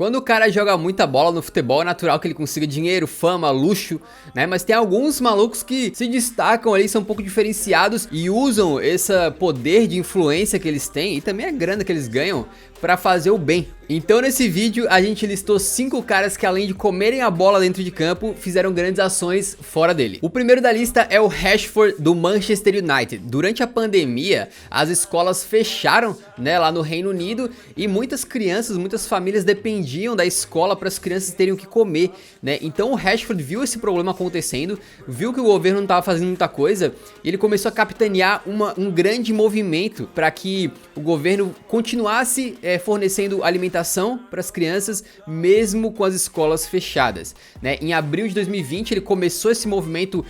Quando o cara joga muita bola no futebol, é natural que ele consiga dinheiro, fama, luxo, né? Mas tem alguns malucos que se destacam ali, são um pouco diferenciados e usam esse poder de influência que eles têm e também a grana que eles ganham pra fazer o bem. Então nesse vídeo a gente listou 5 caras que, além de comerem a bola dentro de campo, fizeram grandes ações fora dele. O primeiro da lista é o Rashford, do Manchester United. Durante a pandemia, as escolas fecharam, né, lá no Reino Unido, e muitas crianças, muitas famílias dependiam da escola para as crianças terem o que comer, né? Então o Rashford viu esse problema acontecendo, viu que o governo não estava fazendo muita coisa, e ele começou a capitanear um grande movimento para que o governo continuasse fornecendo alimentação para as crianças, mesmo com as escolas fechadas, né? Em abril de 2020 ele começou esse movimento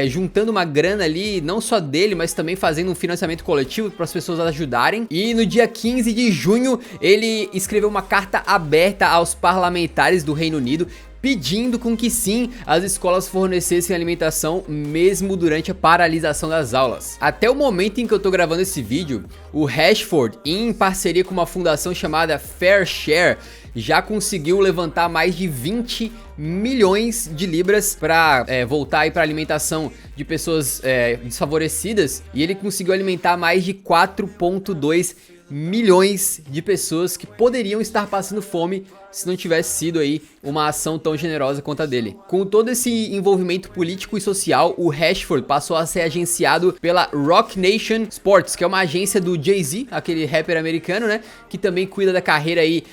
juntando uma grana ali, não só dele, mas também fazendo um financiamento coletivo para as pessoas ajudarem. E no dia 15 de junho ele escreveu uma carta aberta aos parlamentares do Reino Unido, pedindo com que sim, as escolas fornecessem alimentação mesmo durante a paralisação das aulas. Até o momento em que eu tô gravando esse vídeo, o Rashford, em parceria com uma fundação chamada Fair Share, já conseguiu levantar mais de 20 milhões de libras para voltar aí para alimentação de pessoas desfavorecidas, e ele conseguiu alimentar mais de 4,2 milhões de pessoas que poderiam estar passando fome se não tivesse sido aí uma ação tão generosa quanto a dele. Com todo esse envolvimento político e social, o Rashford passou a ser agenciado pela Roc Nation Sports, que é uma agência do Jay-Z, aquele rapper americano, né, que também cuida da carreira aí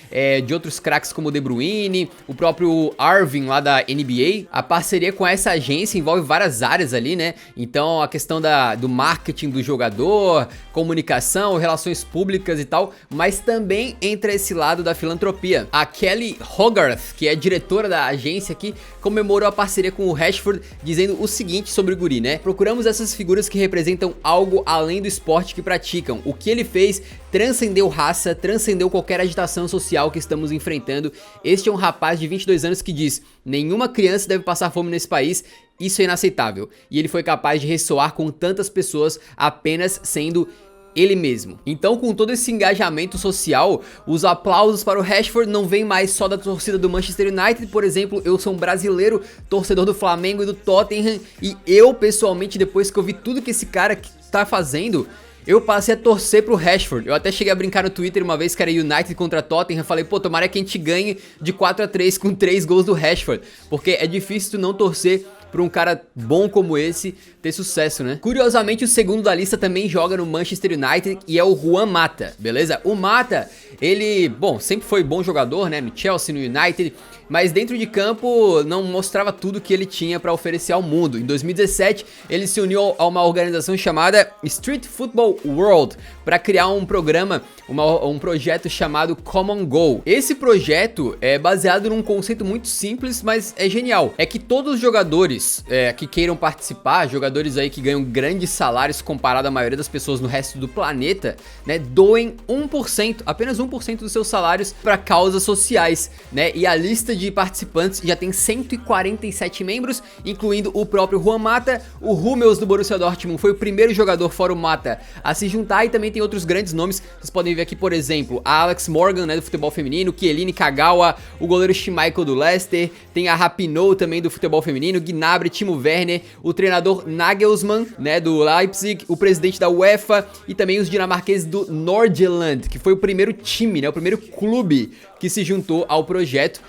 de outros craques como o De Bruyne, o próprio Irving lá da NBA. A parceria com essa agência envolve várias áreas ali, né, então a questão do marketing do jogador, comunicação, relações públicas e tal, mas também entra esse lado da filantropia. A Kelly Hogarth, que é diretora da agência aqui, comemorou a parceria com o Rashford, dizendo o seguinte sobre o guri, né? Procuramos essas figuras que representam algo além do esporte que praticam. O que ele fez transcendeu raça, transcendeu qualquer agitação social que estamos enfrentando. Este é um rapaz de 22 anos que diz: nenhuma criança deve passar fome nesse país. Isso é inaceitável. E ele foi capaz de ressoar com tantas pessoas apenas sendo ele mesmo. Então, com todo esse engajamento social, os aplausos para o Rashford não vêm mais só da torcida do Manchester United. Por exemplo, eu sou um brasileiro, torcedor do Flamengo e do Tottenham, e eu, pessoalmente, depois que eu vi tudo que esse cara tá fazendo, eu passei a torcer pro Rashford. Eu até cheguei a brincar no Twitter uma vez que era United contra Tottenham. Falei, pô, tomara que a gente ganhe de 4-3 com 3 gols do Rashford, porque é difícil tu não torcer pra um cara bom como esse ter sucesso, né? Curiosamente, o segundo da lista também joga no Manchester United e é o Juan Mata, beleza? O Mata, ele, bom, sempre foi bom jogador, né? No Chelsea, no United, mas dentro de campo não mostrava tudo que ele tinha pra oferecer ao mundo. Em 2017, ele se uniu a uma organização chamada Street Football World para criar um programa, um projeto chamado Common Goal. Esse projeto é baseado num conceito muito simples, mas é genial. É que todos os jogadores que queiram participar, jogadores aí que ganham grandes salários comparado à maioria das pessoas no resto do planeta, né, doem 1%, apenas 1% dos seus salários para causas sociais, né? E a lista de participantes já tem 147 membros, incluindo o próprio Juan Mata. O Hummels do Borussia Dortmund foi o primeiro jogador fora o Mata a se juntar, e também tem outros grandes nomes. Vocês podem ver aqui, por exemplo, a Alex Morgan, né, do futebol feminino, Chiellini Kagawa, o goleiro Schmeichel do Leicester, tem a Rapinoe também do futebol feminino, Gnabry, Timo Werner, o treinador Nagelsmann, né, do Leipzig, o presidente da UEFA e também os dinamarqueses do Nordjylland, que foi o primeiro time, né, o primeiro clube que se juntou ao projeto.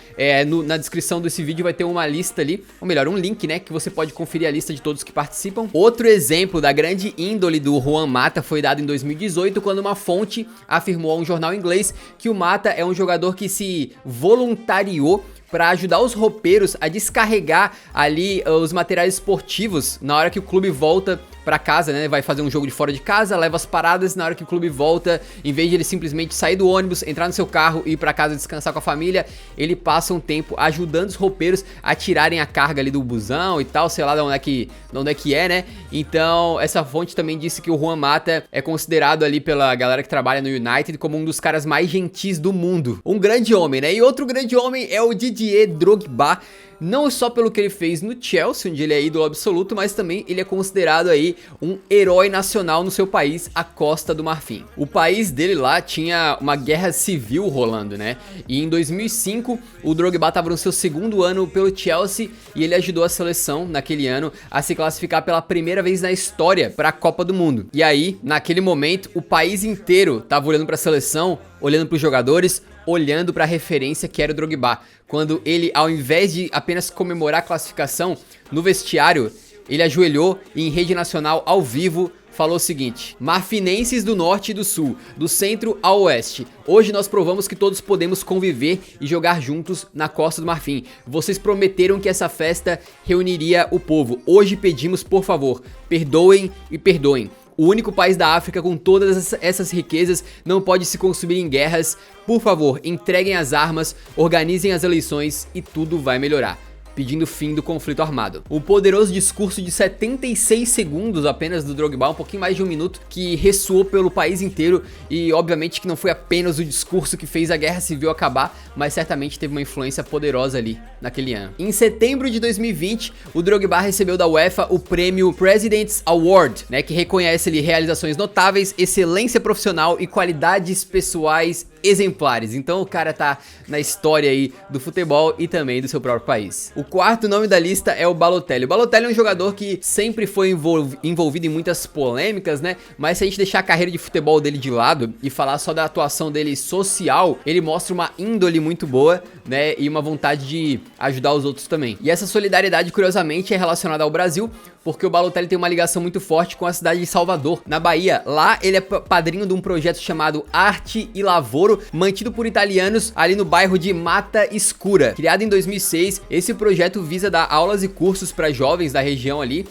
Na descrição desse vídeo vai ter uma lista ali, ou melhor, um link, né, que você pode conferir a lista de todos que participam. Outro exemplo da grande índole do Juan Mata foi dado em 2018, quando uma fonte afirmou a um jornal inglês que o Mata é um jogador que se voluntariou para ajudar os roupeiros a descarregar ali os materiais esportivos na hora que o clube volta pra casa, né? Vai fazer um jogo de fora de casa, leva as paradas, na hora que o clube volta, em vez de ele simplesmente sair do ônibus, entrar no seu carro e ir pra casa descansar com a família, ele passa um tempo ajudando os roupeiros a tirarem a carga ali do busão e tal, sei lá de onde é que é, né? Então, essa fonte também disse que o Juan Mata é considerado ali pela galera que trabalha no United como um dos caras mais gentis do mundo. Um grande homem, né? E outro grande homem é o Didier Drogba, não só pelo que ele fez no Chelsea, onde ele é ídolo absoluto, mas também ele é considerado aí um herói nacional no seu país, a Costa do Marfim. O país dele lá tinha uma guerra civil rolando, né? E em 2005, o Drogba estava no seu segundo ano pelo Chelsea e ele ajudou a seleção naquele ano a se classificar pela primeira vez na história para a Copa do Mundo. E aí, naquele momento, o país inteiro estava olhando para a seleção, olhando para os jogadores, olhando para a referência que era o Drogba, quando ele, ao invés de apenas comemorar a classificação, no vestiário, ele ajoelhou e em rede nacional ao vivo falou o seguinte: marfinenses do norte e do sul, do centro ao oeste, hoje nós provamos que todos podemos conviver e jogar juntos na Costa do Marfim. Vocês prometeram que essa festa reuniria o povo, hoje pedimos por favor, perdoem e perdoem. O único país da África com todas essas riquezas não pode se consumir em guerras. Por favor, entreguem as armas, organizem as eleições e tudo vai melhorar, pedindo fim do conflito armado. O poderoso discurso de 76 segundos apenas do Drogba, um pouquinho mais de um minuto, que ressoou pelo país inteiro e obviamente que não foi apenas o discurso que fez a guerra civil acabar, mas certamente teve uma influência poderosa ali naquele ano. Em setembro de 2020, o Drogba recebeu da UEFA o prêmio President's Award, né, que reconhece ali realizações notáveis, excelência profissional e qualidades pessoais exemplares. Então o cara tá na história aí do futebol e também do seu próprio país. O quarto nome da lista é o Balotelli. O Balotelli é um jogador que sempre foi envolvido em muitas polêmicas, né? Mas se a gente deixar a carreira de futebol dele de lado e falar só da atuação dele social, ele mostra uma índole muito boa, né? E uma vontade de ajudar os outros também. E essa solidariedade, curiosamente, é relacionada ao Brasil, porque o Balotelli tem uma ligação muito forte com a cidade de Salvador, na Bahia. Lá ele é padrinho de um projeto chamado Arte e Lavoro, mantido por italianos ali no bairro de Mata Escura. Criado em 2006, esse projeto visa dar aulas e cursos para jovens da região ali,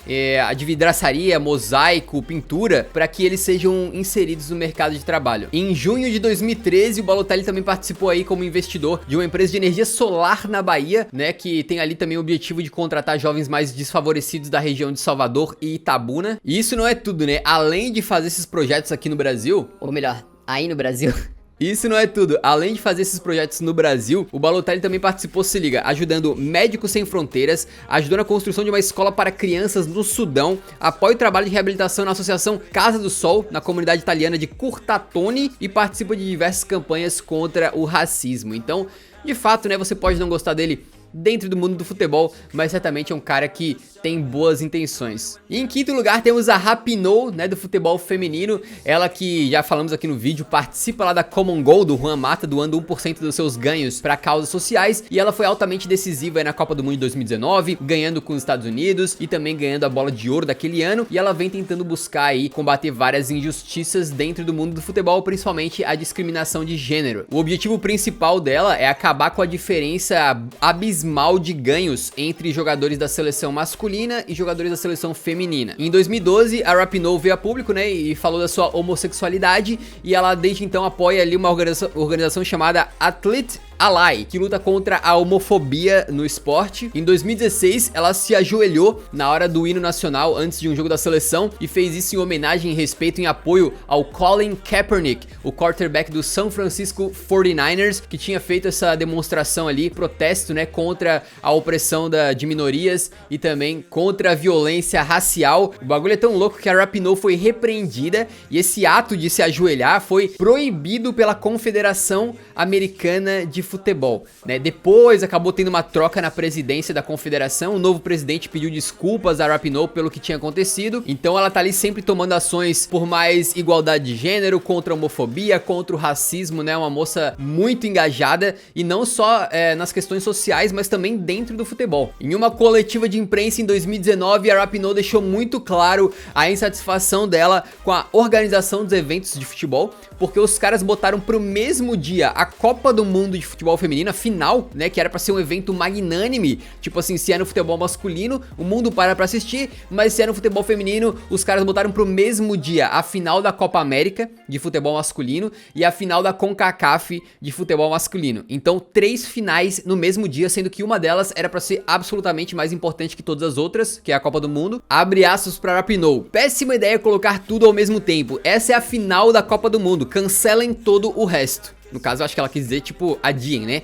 de vidraçaria, mosaico, pintura, para que eles sejam inseridos no mercado de trabalho. Em junho de 2013, o Balotelli também participou aí como investidor de uma empresa de energia solar na Bahia, né, que tem ali também o objetivo de contratar jovens mais desfavorecidos da região de Salvador e Itabuna. E isso não é tudo, né? Além de fazer esses projetos aqui no Brasil, ou melhor, aí no Brasil... Isso não é tudo, além de fazer esses projetos no Brasil, o Balotelli também participou, se liga, ajudando Médicos Sem Fronteiras, ajudou na construção de uma escola para crianças no Sudão, apoia o trabalho de reabilitação na Associação Casa do Sol, na comunidade italiana de Curtatone, e participa de diversas campanhas contra o racismo. Então, de fato, né, você pode não gostar dele dentro do mundo do futebol, mas certamente é um cara que tem boas intenções. E em quinto lugar temos a Rapinoe, né, do futebol feminino, ela que já falamos aqui no vídeo, participa lá da Common Goal do Juan Mata, doando 1% dos seus ganhos para causas sociais, e ela foi altamente decisiva aí na Copa do Mundo de 2019, ganhando com os Estados Unidos e também ganhando a bola de ouro daquele ano, e ela vem tentando buscar aí combater várias injustiças dentro do mundo do futebol, principalmente a discriminação de gênero. O objetivo principal dela é acabar com a diferença abismal de ganhos entre jogadores da seleção masculina e jogadores da seleção feminina. Em 2012, a Rapinoe veio a público, né, e falou da sua homossexualidade, e ela desde então apoia ali uma organização chamada Athlete Ally, que luta contra a homofobia no esporte. Em 2016, ela se ajoelhou na hora do hino nacional antes de um jogo da seleção e fez isso em homenagem, em respeito, em apoio ao Colin Kaepernick, o quarterback do San Francisco 49ers, que tinha feito essa demonstração ali, protesto, né, contra a opressão de minorias e também contra a violência racial. O bagulho é tão louco que a Rapinoe foi repreendida e esse ato de se ajoelhar foi proibido pela Confederação Americana de Futebol, né? Depois acabou tendo uma troca na presidência da confederação, o novo presidente pediu desculpas a Rapinoe pelo que tinha acontecido, então ela tá ali sempre tomando ações por mais igualdade de gênero, contra a homofobia, contra o racismo, né? Uma moça muito engajada e não só nas questões sociais, mas também dentro do futebol. Em uma coletiva de imprensa em 2019, a Rapinoe deixou muito claro a insatisfação dela com a organização dos eventos de futebol, porque os caras botaram pro mesmo dia a Copa do Mundo de futebol feminino, a final, né, que era pra ser um evento magnânime, tipo assim, se é no futebol masculino, o mundo para pra assistir, mas se é no futebol feminino, os caras botaram pro mesmo dia a final da Copa América de futebol masculino e a final da CONCACAF de futebol masculino. Então, 3 finais no mesmo dia, sendo que uma delas era pra ser absolutamente mais importante que todas as outras, que é a Copa do Mundo. Abre aspas pra Rapinoe: péssima ideia colocar tudo ao mesmo tempo, essa é a final da Copa do Mundo, cancelem todo o resto. No caso, eu acho que ela quis dizer, tipo, adiem, né?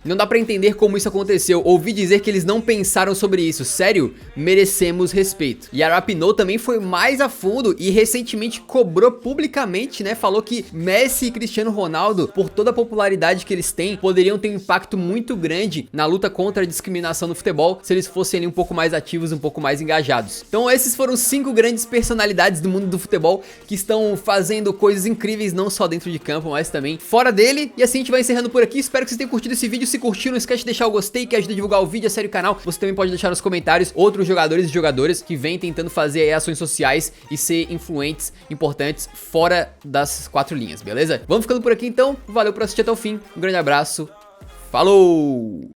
Não dá pra entender como isso aconteceu. Ouvi dizer que eles não pensaram sobre isso. Sério, merecemos respeito. E a Rapinoe também foi mais a fundo e recentemente cobrou publicamente, né? Falou que Messi e Cristiano Ronaldo, por toda a popularidade que eles têm, poderiam ter um impacto muito grande na luta contra a discriminação no futebol se eles fossem ali um pouco mais ativos, um pouco mais engajados. Então esses foram 5 grandes personalidades do mundo do futebol que estão fazendo coisas incríveis, não só dentro de campo, mas também fora dele. E assim a gente vai encerrando por aqui. Espero que vocês tenham curtido esse vídeo. Se curtiu, não esquece de deixar o gostei, que ajuda a divulgar o vídeo, a série e o canal. Você também pode deixar nos comentários outros jogadores e jogadoras que vêm tentando fazer aí ações sociais e ser influentes, importantes, fora das 4 linhas, beleza? Vamos ficando por aqui então. Valeu por assistir até o fim. Um grande abraço. Falou!